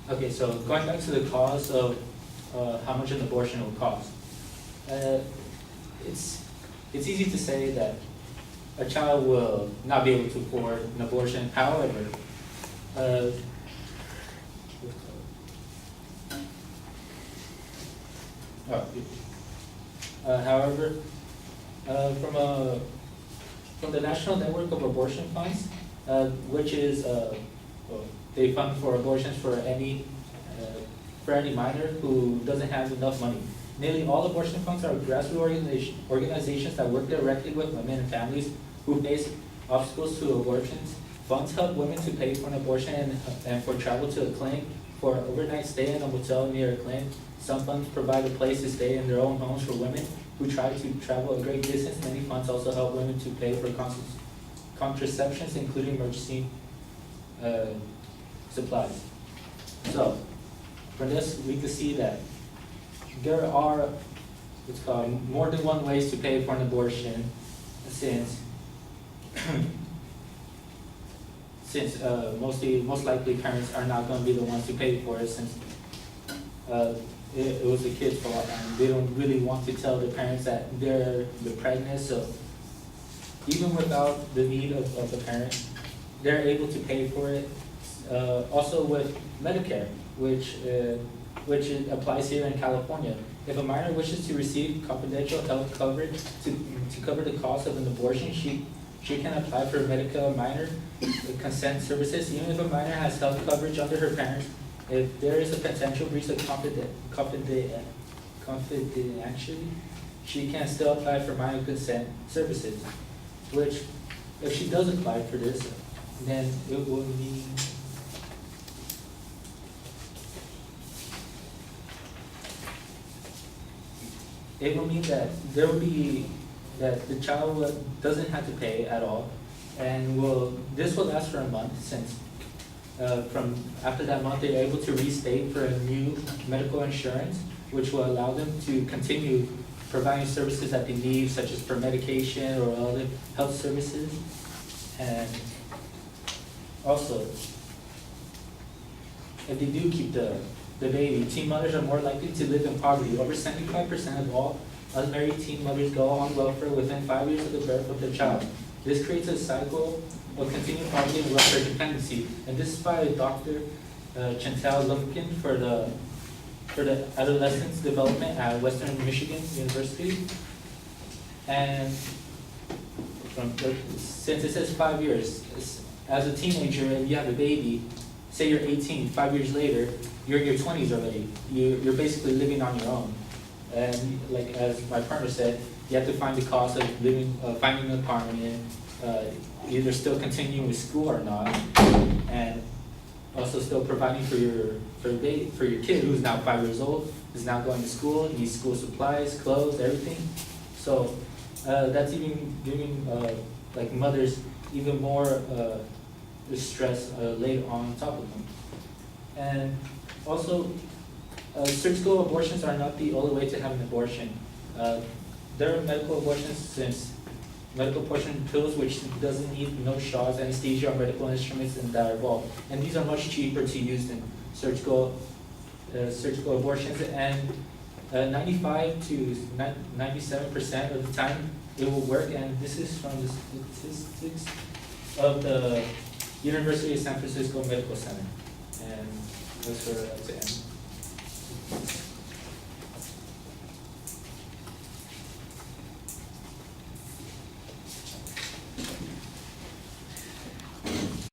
Okay, so going back to the cost of how much an abortion will cost. Uh, it's easy to say that a child will not be able to afford an abortion. However, uh, oh, however, from the National Network of Abortion Funds, which is well, they fund for abortions for any minor who doesn't have enough money. Nearly all abortion funds are grassroots organizations that work directly with women and families who face obstacles to abortions. Funds help women to pay for an abortion and for travel to a clinic, for overnight stay in a motel near a clinic. Some funds provide a place to stay in their own homes for women who try to travel a great distance. Many funds also help women to pay for contraceptions, including emergency supplies. So, from this, we can see that there are what's called more than one ways to pay for an abortion, since most likely parents are not going to be the ones to pay for it, since it was the kid's fault, and they don't really want to tell the parents that they're pregnant. So even without the need of the parent, they're able to pay for it. Also with Medicare, which it applies here in California. If a minor wishes to receive confidential health coverage to cover the cost of an abortion, she can apply for Medicare minor consent services. Even if a minor has health coverage under her parents, if there is a potential breach of confidentiality, she can still apply for minor consent services. Which, if she does apply for this, then it will mean that that the child doesn't have to pay at all, and this will last for a month, since from after that month they're able to restate for a new medical insurance, which will allow them to continue providing services that they need, such as for medication or other health services. And also, if they do keep the baby, teen mothers are more likely to live in poverty. Over 75% of all unmarried teen mothers go on welfare within 5 years of the birth of their child. This creates a cycle of continued poverty and welfare dependency. And this is by Dr. Chantal Lumpkin for the adolescence development at Western Michigan University. And since it says 5 years, as a teenager and you have a baby, say you're 18, 5 years later, you're in your 20s already. You're basically living on your own. And like as my partner said, you have to find the cost of finding an apartment, either still continuing with school or not, and also still providing for your kid who's now 5 years old, is now going to school, needs school supplies, clothes, everything. So that's even giving like mothers even more stress later on top of them. And also, surgical abortions are not the only way to have an abortion. There are medical abortions, since medical abortion pills, which doesn't need no shots, anesthesia, or medical instruments that are involved. And these are much cheaper to use than surgical abortions. And 95 to 97% of the time it will work. And this is from the statistics of the University of San Francisco Medical Center. And that's where I have to end.